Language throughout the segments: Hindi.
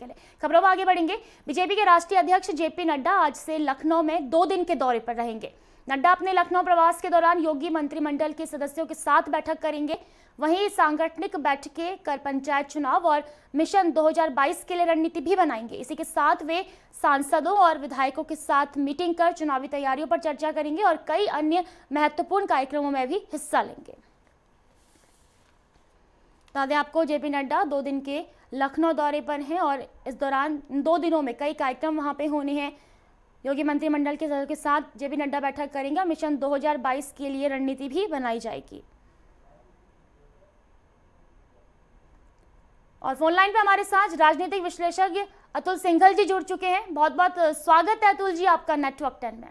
के लिए। खबरों में आगे बढ़ेंगे। बीजेपी के राष्ट्रीय अध्यक्ष जेपी नड्डा आज से लखनऊ में 2 दिन के दौरे पर रहेंगे। नड्डा अपने लखनऊ प्रवास के दौरान योगी मंत्रिमंडल के सदस्यों के साथ बैठक करेंगे। वहीं सांगठनिक बैठकें कर पंचायत चुनाव और मिशन 2022 के लिए रणनीति भी बनाएंगे। इसी के साथ वे सांसदों और विधायकों के साथ मीटिंग कर चुनावी तैयारियों पर चर्चा करेंगे और कई अन्य महत्वपूर्ण कार्यक्रमों में भी हिस्सा लेंगे। बता दें आपको, जेपी नड्डा 2 दिन के लखनऊ दौरे पर हैं और इस दौरान 2 दिनों में कई कार्यक्रम वहां पे होने हैं। योगी मंत्रिमंडल के सदस्यों के साथ जेपी नड्डा बैठक करेंगे और मिशन 2022 के लिए रणनीति भी बनाई जाएगी। और फोन लाइन पे हमारे साथ राजनीतिक विश्लेषज्ञ अतुल सिंघल जी जुड़ चुके हैं। बहुत बहुत स्वागत है अतुल जी आपका नेटवर्क 10 में।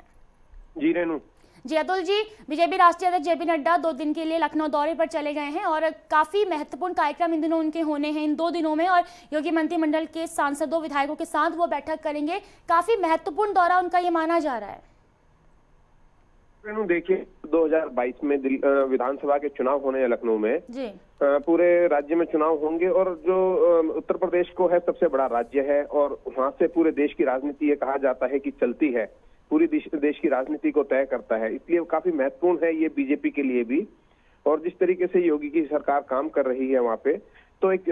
जी रेनू। जी अतुल जी, बीजेपी राष्ट्रीय अध्यक्ष जेपी नड्डा 2 दिन के लिए लखनऊ दौरे पर चले गए हैं और काफी महत्वपूर्ण कार्यक्रम इन दिनों उनके होने हैं इन 2 दिनों में, और योगी मंत्रिमंडल के सांसदों विधायकों के साथ वो बैठक करेंगे। काफी महत्वपूर्ण दौरा उनका ये माना जा रहा है। रेनू देखिए, 2022 में विधानसभा के चुनाव होने हैं लखनऊ में। जी। पूरे राज्य में चुनाव होंगे और जो उत्तर प्रदेश को है सबसे बड़ा राज्य है और वहां से पूरे देश की राजनीति ये कहा जाता है कि चलती है, पूरी देश की राजनीति को तय करता है। इसलिए काफी महत्वपूर्ण है ये बीजेपी के लिए भी। और जिस तरीके से योगी की सरकार काम कर रही है वहां पे, तो एक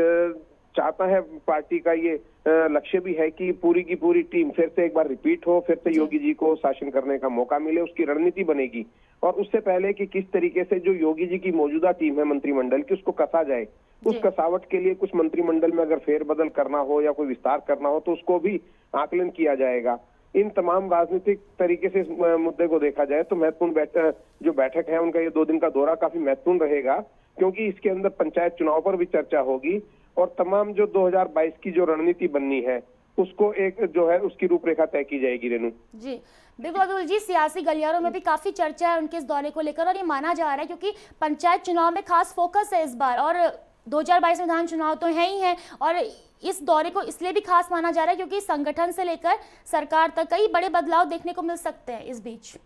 चाहता है पार्टी का ये लक्ष्य भी है कि पूरी की पूरी टीम फिर से एक बार रिपीट हो, फिर से योगी जी को शासन करने का मौका मिले, उसकी रणनीति बनेगी। और उससे पहले कि किस तरीके से जो योगी जी की मौजूदा टीम है मंत्रिमंडल की, उसको कसा जाए, उस कसावट के लिए कुछ मंत्रिमंडल में अगर फेरबदल करना हो या कोई विस्तार करना हो तो उसको भी आकलन किया जाएगा। इन तमाम राजनीतिक तरीके से इस मुद्दे को देखा जाए तो महत्वपूर्ण जो बैठक है उनका ये 2 दिन का दौरा काफी महत्वपूर्ण रहेगा, क्योंकि इसके अंदर पंचायत चुनाव पर भी चर्चा होगी और तमाम जो 2022 की जो रणनीति बननी है उसको एक जो है उसकी रूपरेखा तय की जाएगी। रेनू जी बिल्कुल अतुल जी, सियासी गलियारों में भी काफी चर्चा है उनके इस दौरे को लेकर और ये माना जा रहा है क्योंकि पंचायत चुनाव में खास फोकस है इस बार, और 2022 विधान चुनाव तो है ही है। और इस दौरे को इसलिए भी खास माना जा रहा है क्योंकि संगठन से लेकर सरकार तक कई बड़े बदलाव देखने को मिल सकते हैं इस बीच।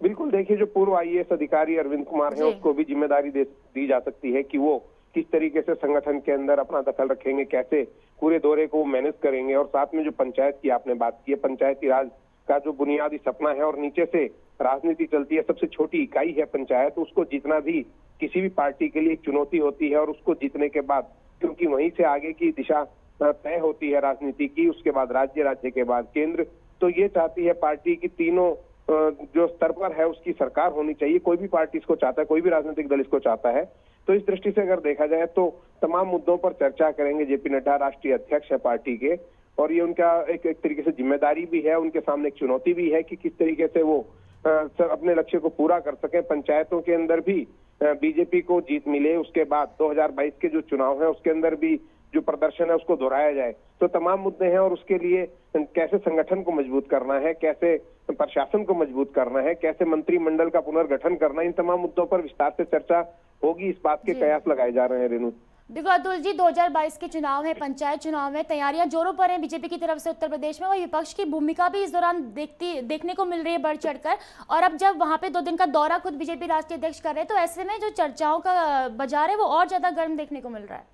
बिल्कुल, देखिए जो पूर्व IAS अधिकारी अरविंद कुमार है उसको भी जिम्मेदारी दी जा सकती है कि वो किस तरीके से संगठन के अंदर अपना दखल रखेंगे, कैसे पूरे दौरे को मैनेज करेंगे। और साथ में जो पंचायत की आपने बात की है, पंचायती राज का जो बुनियादी सपना है और नीचे से राजनीति चलती है, सबसे छोटी इकाई है पंचायत, उसको जीतना भी किसी भी पार्टी के लिए एक चुनौती होती है। और उसको जीतने के बाद, क्योंकि वहीं से आगे की दिशा तय होती है राजनीति की, उसके बाद राज्य के बाद केंद्र, तो ये चाहती है पार्टी की तीनों जो स्तर पर है उसकी सरकार होनी चाहिए। कोई भी पार्टी इसको चाहता है, कोई भी राजनीतिक दल इसको चाहता है। तो इस दृष्टि से अगर देखा जाए तो तमाम मुद्दों पर चर्चा करेंगे जेपी नड्डा, राष्ट्रीय अध्यक्ष है पार्टी के, और ये उनका एक तरीके से जिम्मेदारी भी है, उनके सामने एक चुनौती भी है कि किस तरीके से वो अपने लक्ष्य को पूरा कर सके। पंचायतों के अंदर भी बीजेपी को जीत मिले, उसके बाद 2022 के जो चुनाव है उसके अंदर भी जो प्रदर्शन है उसको दोहराया जाए। तो तमाम मुद्दे हैं और उसके लिए कैसे संगठन को मजबूत करना है, कैसे प्रशासन को मजबूत करना है, कैसे मंत्रिमंडल का पुनर्गठन करना है, इन तमाम मुद्दों पर विस्तार से चर्चा होगी। इस बात के कयास लगाए जा रहे हैं। रेनू देखो अतुल जी, 2022 के चुनाव है, पंचायत चुनाव में तैयारियां जोरों पर हैं बीजेपी की तरफ से उत्तर प्रदेश में, और विपक्ष की भूमिका भी इस दौरान देखने को मिल रही है बढ़ चढ़कर। और अब जब वहां पे 2 दिन का दौरा खुद बीजेपी राष्ट्रीय अध्यक्ष कर रहे हैं तो ऐसे में जो चर्चाओं का बाजार है वो और ज्यादा गर्म देखने को मिल रहा है।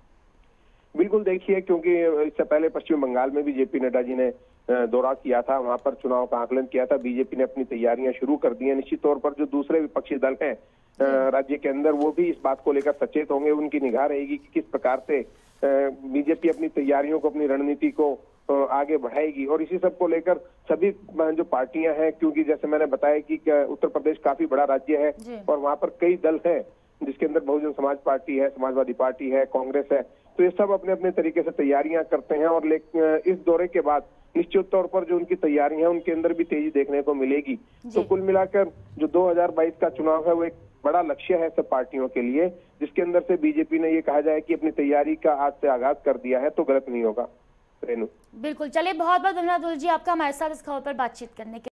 बिल्कुल, देखिए क्योंकि इससे पहले पश्चिम बंगाल में भी जेपी नड्डा जी ने दौरा किया था, वहां पर चुनाव का आकलन किया था। बीजेपी ने अपनी तैयारियां शुरू कर दी हैं। निश्चित तौर पर जो दूसरे विपक्षी दल हैं राज्य के अंदर, वो भी इस बात को लेकर सचेत होंगे। उनकी निगाह रहेगी कि किस प्रकार से बीजेपी अपनी तैयारियों को, अपनी रणनीति को आगे बढ़ाएगी। और इसी सब को लेकर सभी जो पार्टियां हैं, क्योंकि जैसे मैंने बताया कि उत्तर प्रदेश काफी बड़ा राज्य है और वहां पर कई दल हैं जिसके अंदर बहुजन समाज पार्टी है, समाजवादी पार्टी है, कांग्रेस है, तो ये सब अपने अपने तरीके से तैयारियां करते हैं। और इस दौरे के बाद निश्चित तौर पर जो उनकी तैयारियां हैं उनके अंदर भी तेजी देखने को मिलेगी। तो कुल मिलाकर जो 2022 का चुनाव है वो एक बड़ा लक्ष्य है सब पार्टियों के लिए, जिसके अंदर से बीजेपी ने ये कहा जाए कि अपनी तैयारी का आज से आगाज कर दिया है तो गलत नहीं होगा। रेनू बिल्कुल, चलिए बहुत बहुत धन्यवाद अतुल जी आपका हमारे साथ इस खबर पर बातचीत करने के